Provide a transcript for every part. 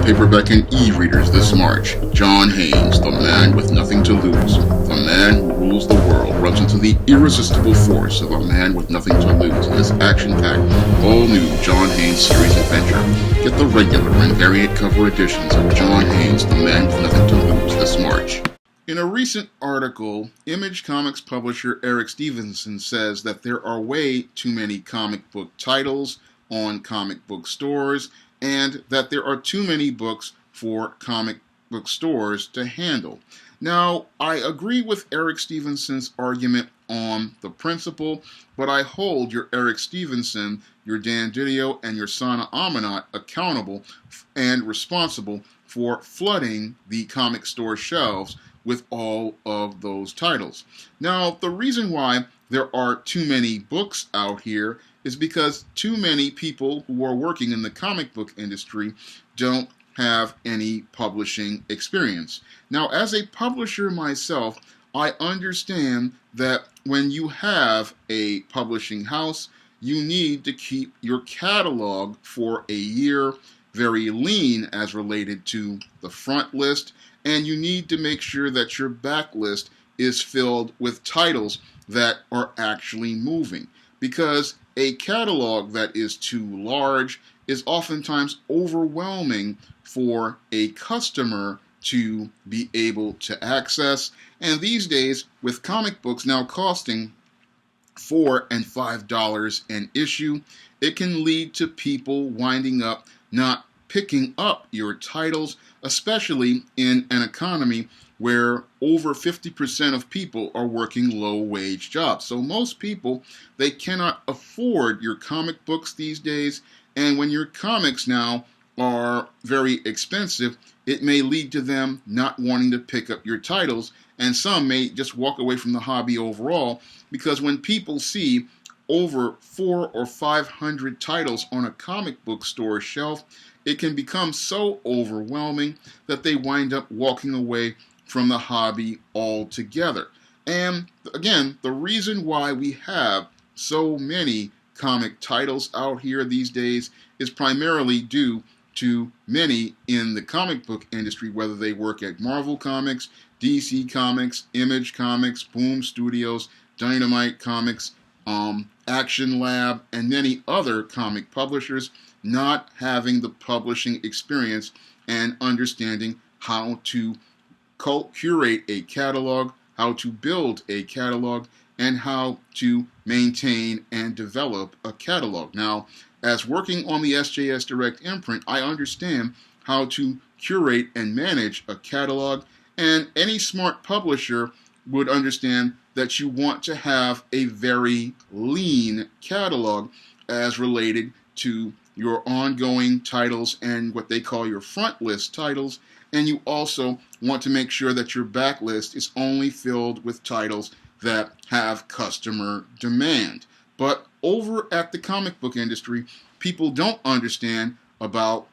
paperback and e-readers this March. John Haynes, the man with nothing to lose. The man who rules the world runs into the irresistible force of a man with nothing to lose in this action-packed, all-new John Haynes series adventure. Get the regular and variant cover editions of John Haynes, the man with nothing to lose this March. In a recent article, Image Comics publisher Eric Stevenson says that there are way too many comic book titles on comic book stores, and that there are too many books for comic book stores to handle. Now, I agree with Eric Stevenson's argument on the principle, but I hold your Eric Stevenson, your Dan Didio, and your Sana Amanat accountable and responsible for flooding the comic store shelves with all of those titles. Now, the reason why there are too many books out here is because too many people who are working in the comic book industry don't have any publishing experience. Now, as a publisher myself, I understand that when you have a publishing house, you need to keep your catalog for a year very lean as related to the front list, and you need to make sure that your back list is filled with titles that are actually moving, because a catalog that is too large is oftentimes overwhelming for a customer to be able to access. And these days, with comic books now costing $4 and $5 an issue, it can lead to people winding up not picking up your titles, especially in an economy where over 50% of people are working low-wage jobs. So most people, they cannot afford your comic books these days, and when your comics now are very expensive, it may lead to them not wanting to pick up your titles, and some may just walk away from the hobby overall, because when people see over 400 or 500 titles on a comic book store shelf, it can become so overwhelming that they wind up walking away from the hobby altogether. And again, the reason why we have so many comic titles out here these days is primarily due to many in the comic book industry, whether they work at Marvel Comics, DC Comics, Image Comics, Boom Studios, Dynamite Comics, Action Lab, and many other comic publishers, not having the publishing experience and understanding how to curate a catalog, how to build a catalog, and how to maintain and develop a catalog. Now, as working on the SJS Direct imprint, I understand how to curate and manage a catalog, and any smart publisher would understand that you want to have a very lean catalog as related to your ongoing titles and what they call your front list titles, and you also want to make sure that your back list is only filled with titles that have customer demand. But over at the comic book industry, people don't understand about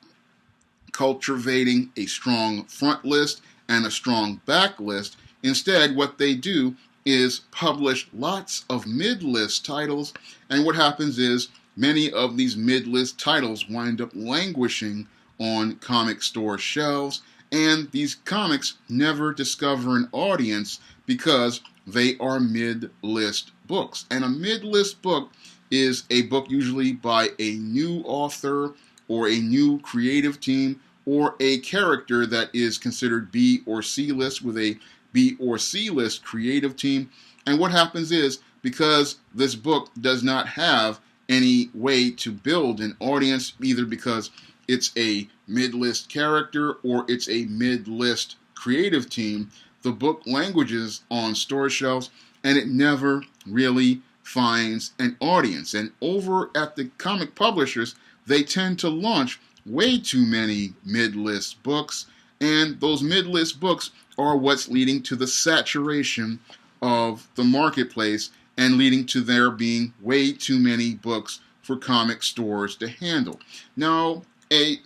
cultivating a strong front list and a strong back list. Instead, what they do is publish lots of mid-list titles, and what happens is many of these mid-list titles wind up languishing on comic store shelves, and these comics never discover an audience because they are mid-list books. And a mid-list book is a book usually by a new author or a new creative team or a character that is considered B or C list with a B or C list creative team. And what happens is, because this book does not have any way to build an audience, either because it's a mid-list character or it's a mid-list creative team, the book languages on store shelves and it never really finds an audience. And over at the comic publishers, they tend to launch way too many mid-list books, and those mid-list books are what's leading to the saturation of the marketplace and leading to there being way too many books for comic stores to handle. Now, a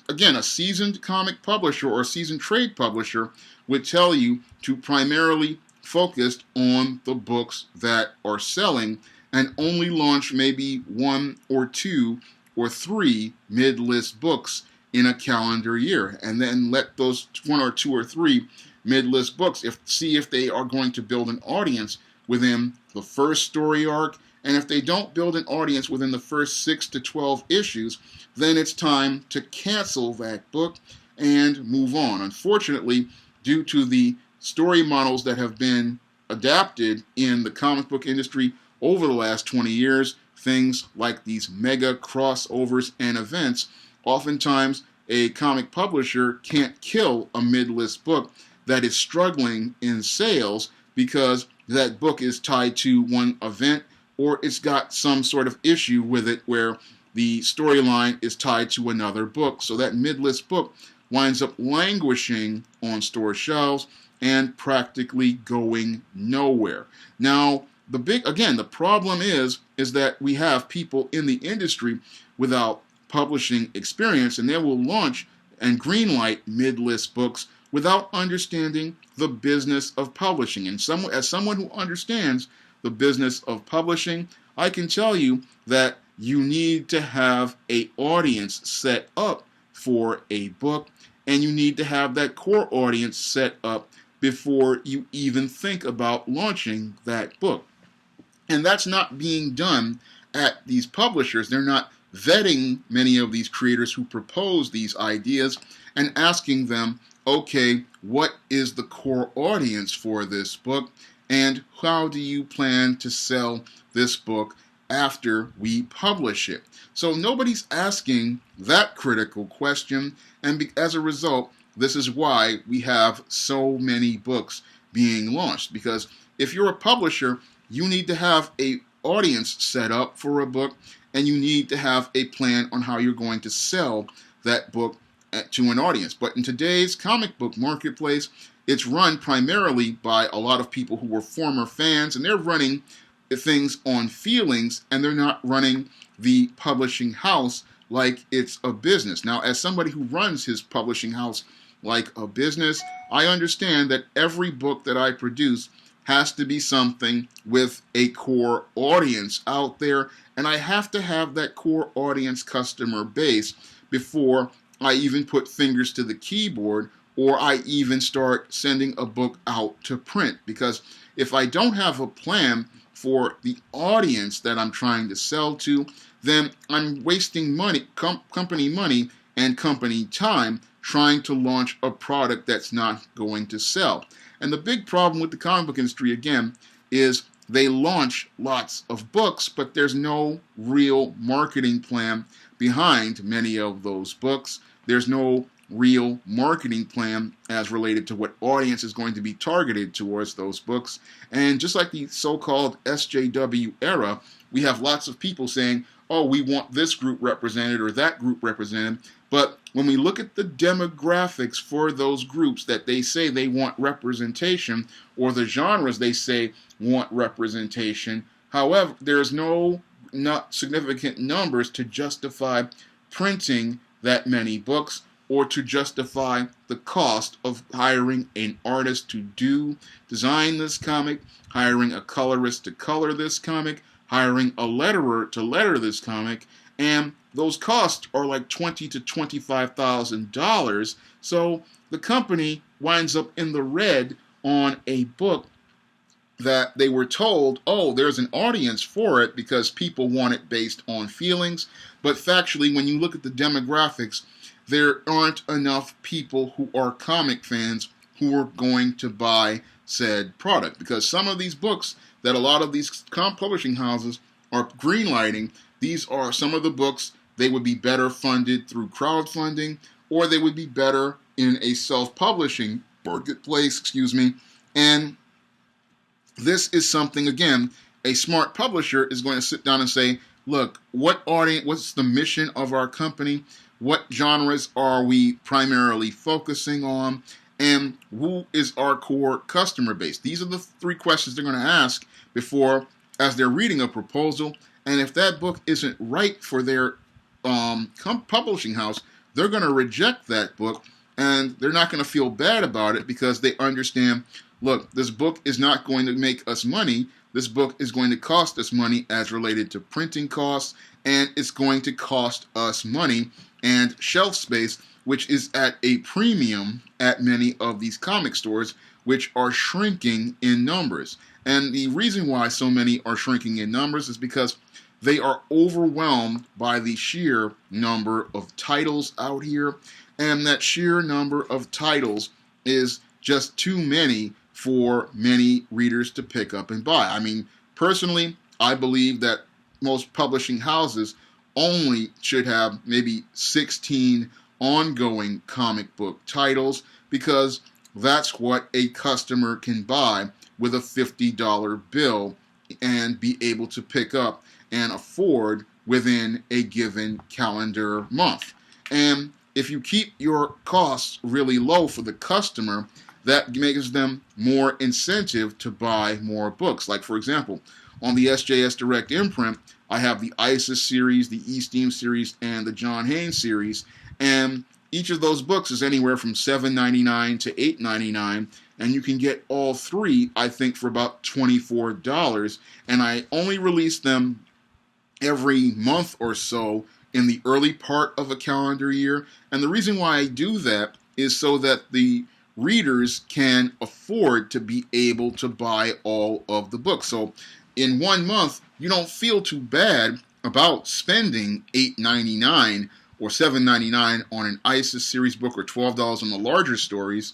seasoned comic publisher or a seasoned trade publisher would tell you to primarily focus on the books that are selling and only launch maybe 1 or 2 or 3 mid-list books in a calendar year, and then let those one or two or three mid-list books see if they are going to build an audience within the first story arc. And if they don't build an audience within the first 6 to 12 issues, then it's time to cancel that book and move on. Unfortunately, due to the story models that have been adapted in the comic book industry over the last 20 years, things like these mega crossovers and events, oftentimes a comic publisher can't kill a mid-list book that is struggling in sales because that book is tied to one event, or it's got some sort of issue with it where the storyline is tied to another book. So that mid-list book winds up languishing on store shelves and practically going nowhere. Now, the problem is that we have people in the industry without publishing experience, and they will launch and greenlight mid-list books without understanding the business of publishing. And as someone who understands the business of publishing, I can tell you that you need to have an audience set up for a book, and you need to have that core audience set up before you even think about launching that book. And that's not being done at these publishers. They're not vetting many of these creators who propose these ideas and asking them, okay, what is the core audience for this book, and how do you plan to sell this book after we publish it? So nobody's asking that critical question, and as a result, this is why we have so many books being launched. Because if you're a publisher, you need to have an audience set up for a book, and you need to have a plan on how you're going to sell that book to an audience. But in today's comic book marketplace, it's run primarily by a lot of people who were former fans, and they're running things on feelings, and they're not running the publishing house like it's a business. Now, as somebody who runs his publishing house like a business, I understand that every book that I produce has to be something with a core audience out there, and I have to have that core audience customer base before I even put fingers to the keyboard or I even start sending a book out to print. Because if I don't have a plan for the audience that I'm trying to sell to, then I'm wasting money, company money and company time trying to launch a product that's not going to sell. And the big problem with the comic book industry, again, is they launch lots of books, but there's no real marketing plan behind many of those books. There's no real marketing plan as related to what audience is going to be targeted towards those books. And just like the so-called SJW era, we have lots of people saying, oh, we want this group represented or that group represented. But when we look at the demographics for those groups that they say they want representation, or the genres they say want representation, however, there's not significant numbers to justify printing that many books, or to justify the cost of hiring an artist to design this comic, hiring a colorist to color this comic, hiring a letterer to letter this comic, and those costs are like $20,000 to $25,000. So the company winds up in the red on a book that they were told, oh, there's an audience for it because people want it based on feelings. But factually, when you look at the demographics, there aren't enough people who are comic fans who are going to buy said product. Because some of these books that a lot of these publishing houses are greenlighting, these are some of the books they would be better funded through crowdfunding, or they would be better in a self-publishing marketplace, and this is something, again, a smart publisher is going to sit down and say, look, what audience, what's the mission of our company? What genres are we primarily focusing on? And who is our core customer base? These are the three questions they're going to ask before, as they're reading a proposal. And if that book isn't right for their publishing house, they're going to reject that book, and they're not going to feel bad about it because they understand, look, this book is not going to make us money. This book is going to cost us money as related to printing costs, and it's going to cost us money and shelf space, which is at a premium at many of these comic stores, which are shrinking in numbers. And the reason why so many are shrinking in numbers is because they are overwhelmed by the sheer number of titles out here, and that sheer number of titles is just too many for many readers to pick up and buy. I mean, personally, I believe that most publishing houses only should have maybe 16 ongoing comic book titles, because that's what a customer can buy with a $50 bill and be able to pick up and afford within a given calendar month. And if you keep your costs really low for the customer, that gives them more incentive to buy more books. Like, for example, on the SJS Direct imprint, I have the ISIS series, the E-Steam series, and the John Haynes series, and each of those books is anywhere from $7.99 to $8.99, and you can get all three, I think, for about $24, and I only release them every month or so in the early part of a calendar year. And the reason why I do that is so that the readers can afford to be able to buy all of the books. So in 1 month, you don't feel too bad about spending $8.99 or $7.99 on an ISIS series book, or $12 on the larger stories,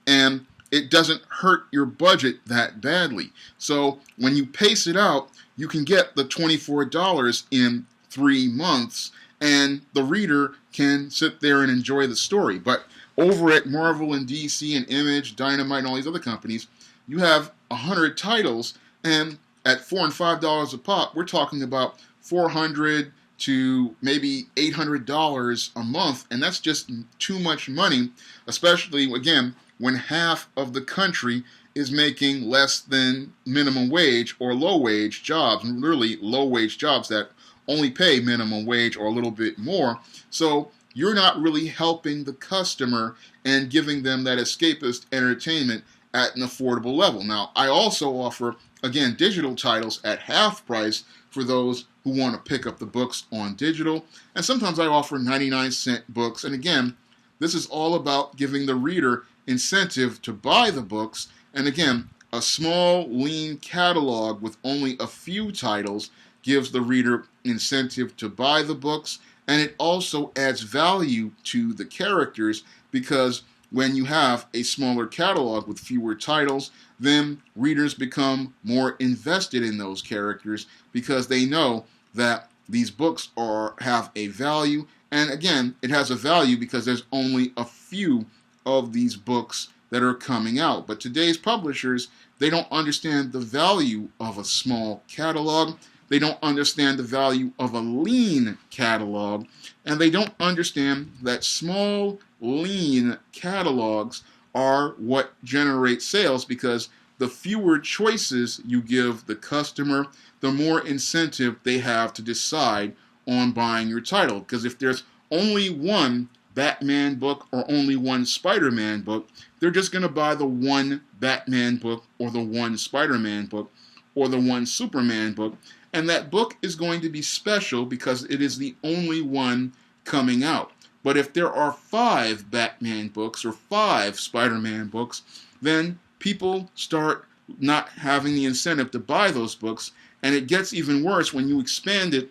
and it doesn't hurt your budget that badly. So when you pace it out, you can get the $24 in 3 months, and the reader can sit there and enjoy the story. But over at Marvel and DC and Image, Dynamite, and all these other companies, you have 100 titles, and at $4 and $5 a pop, we're talking about $400 to maybe $800 a month, and that's just too much money, especially, again, when half of the country is making less than minimum wage or low wage jobs, and literally low wage jobs that only pay minimum wage or a little bit more. So you're not really helping the customer and giving them that escapist entertainment at an affordable level. Now, I also offer, again, digital titles at half price for those who want to pick up the books on digital. And sometimes I offer 99-cent books. And again, this is all about giving the reader incentive to buy the books. And again, a small, lean catalog with only a few titles gives the reader incentive to buy the books. And it also adds value to the characters, because when you have a smaller catalog with fewer titles, then readers become more invested in those characters because they know that these books have a value. And again, it has a value because there's only a few of these books that are coming out. But today's publishers, they don't understand the value of a small catalog. They don't understand the value of a lean catalog. And they don't understand that small, lean catalogs are what generate sales, because the fewer choices you give the customer, the more incentive they have to decide on buying your title. Because if there's only one Batman book or only one Spider-Man book, they're just going to buy the one Batman book or the one Spider-Man book or the one Superman book. And that book is going to be special because it is the only one coming out. But if there are 5 Batman books or 5 Spider-Man books, then people start not having the incentive to buy those books. And it gets even worse when you expand it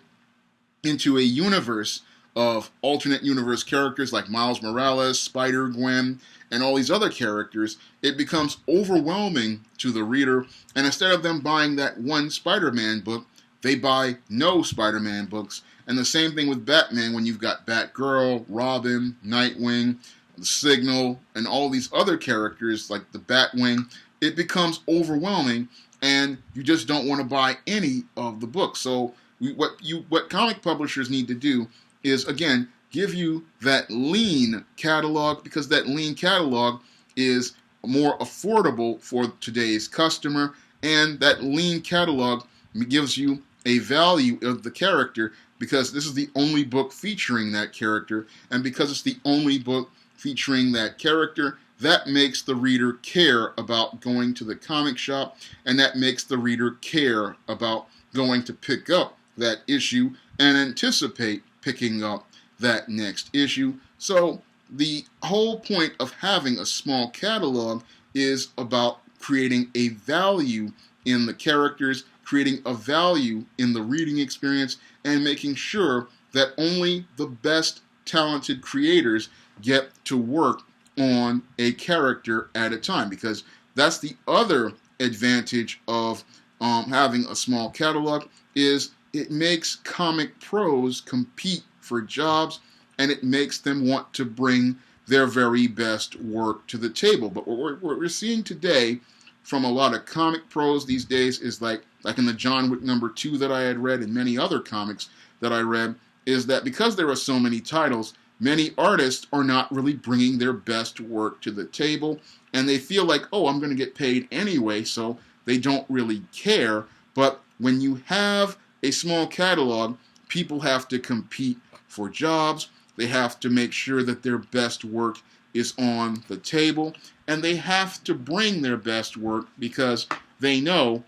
into a universe of alternate universe characters like Miles Morales, Spider-Gwen, and all these other characters. It becomes overwhelming to the reader, and instead of them buying that one Spider-Man book, they buy no Spider-Man books. And the same thing with Batman, when you've got Batgirl, Robin, Nightwing, the Signal, and all these other characters like the Batwing. It becomes overwhelming, and you just don't want to buy any of the books. So what comic publishers need to do is, again, give you that lean catalog, because that lean catalog is more affordable for today's customer, and that lean catalog gives you a value of the character because this is the only book featuring that character, and because it's the only book featuring that character, that makes the reader care about going to the comic shop, and that makes the reader care about going to pick up that issue and anticipate picking up that next issue. So the whole point of having a small catalog is about creating a value in the characters, creating a value in the reading experience, and making sure that only the best talented creators get to work on a character at a time, because that's the other advantage of having a small catalog, is it makes comic pros compete for jobs, and it makes them want to bring their very best work to the table. But what we're seeing today from a lot of comic pros these days is like in the John Wick #2 that I had read and many other comics that I read, is that because there are so many titles, many artists are not really bringing their best work to the table, and they feel like, oh, I'm going to get paid anyway, so they don't really care. But when you have a small catalog, people have to compete for jobs. They have to make sure that their best work is on the table, and they have to bring their best work because they know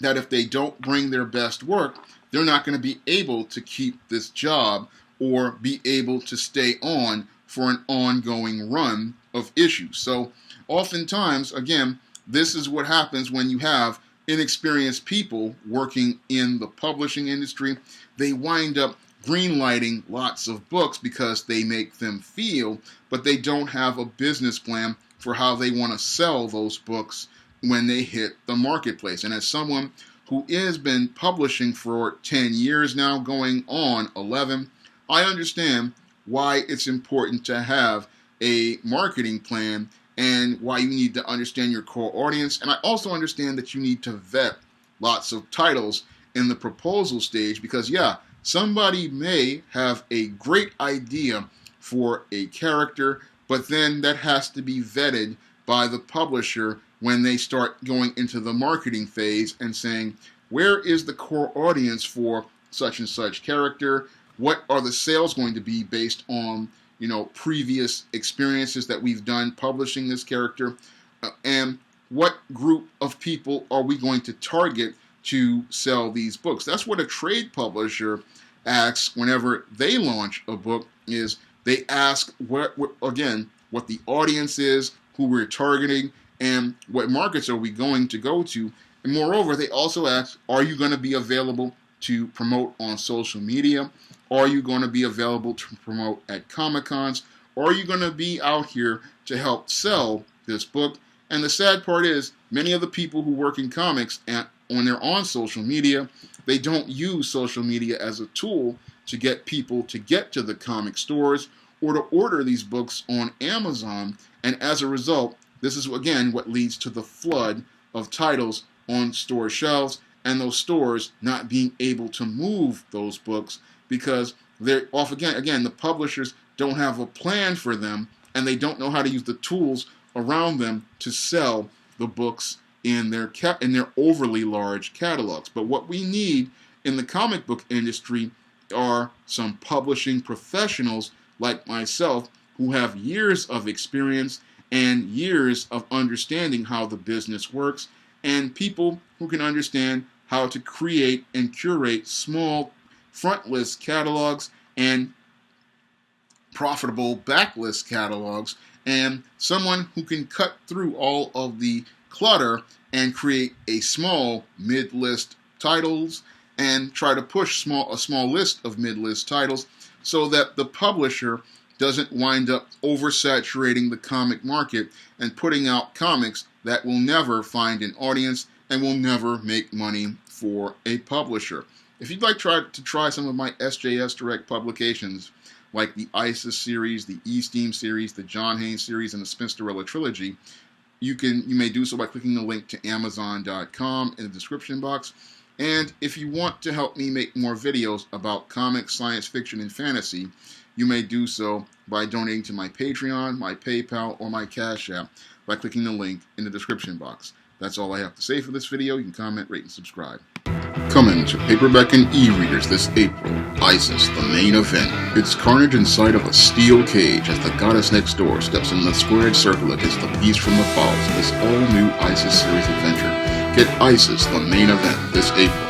that if they don't bring their best work, they're not going to be able to keep this job or be able to stay on for an ongoing run of issues. So oftentimes, again, this is what happens when you have inexperienced people working in the publishing industry. They wind up greenlighting lots of books because they make them feel, but they don't have a business plan for how they want to sell those books when they hit the marketplace. And as someone who has been publishing for 10 years now, going on 11, I understand why it's important to have a marketing plan and why you need to understand your core audience. And I also understand that you need to vet lots of titles in the proposal stage because, yeah, somebody may have a great idea for a character, but then that has to be vetted by the publisher when they start going into the marketing phase and saying, where is the core audience for such and such character? What are the sales going to be based on, previous experiences that we've done publishing this character? And what group of people are we going to target to sell these books? That's what a trade publisher asks whenever they launch a book, is they ask what the audience is, who we're targeting, and what markets are we going to go to. And moreover, they also ask, are you going to be available to promote on social media? Are you going to be available to promote at Comic-Cons? Or are you going to be out here to help sell this book? And the sad part is, many of the people who work in comics, when they're on social media, they don't use social media as a tool to get people to get to the comic stores or to order these books on Amazon. And as a result, this is, again, what leads to the flood of titles on store shelves and those stores not being able to move those books because they're off again, the publishers don't have a plan for them and they don't know how to use the tools around them to sell the books in their overly large catalogs. But what we need in the comic book industry are some publishing professionals like myself who have years of experience and years of understanding how the business works, and people who can understand how to create and curate small frontlist catalogs and profitable backlist catalogs, and someone who can cut through all of the clutter and create a small mid-list titles and try to push a small list of mid-list titles so that the publisher doesn't wind up oversaturating the comic market and putting out comics that will never find an audience and will never make money for a publisher. If you'd like to try some of my SJS Direct publications, like the ISIS series, the E-Steam series, the John Haynes series, and the Spinsterella trilogy, you may do so by clicking the link to Amazon.com in the description box. And if you want to help me make more videos about comics, science fiction, and fantasy, you may do so by donating to my Patreon, my PayPal, or my Cash App by clicking the link in the description box. That's all I have to say for this video. You can comment, rate, and subscribe. Coming to paperback and e-readers this April, ISIS, the main event. It's carnage inside of a steel cage as the goddess next door steps in the squared circle against the beast from the falls in this all-new ISIS series adventure. Get ISIS, the main event, this April.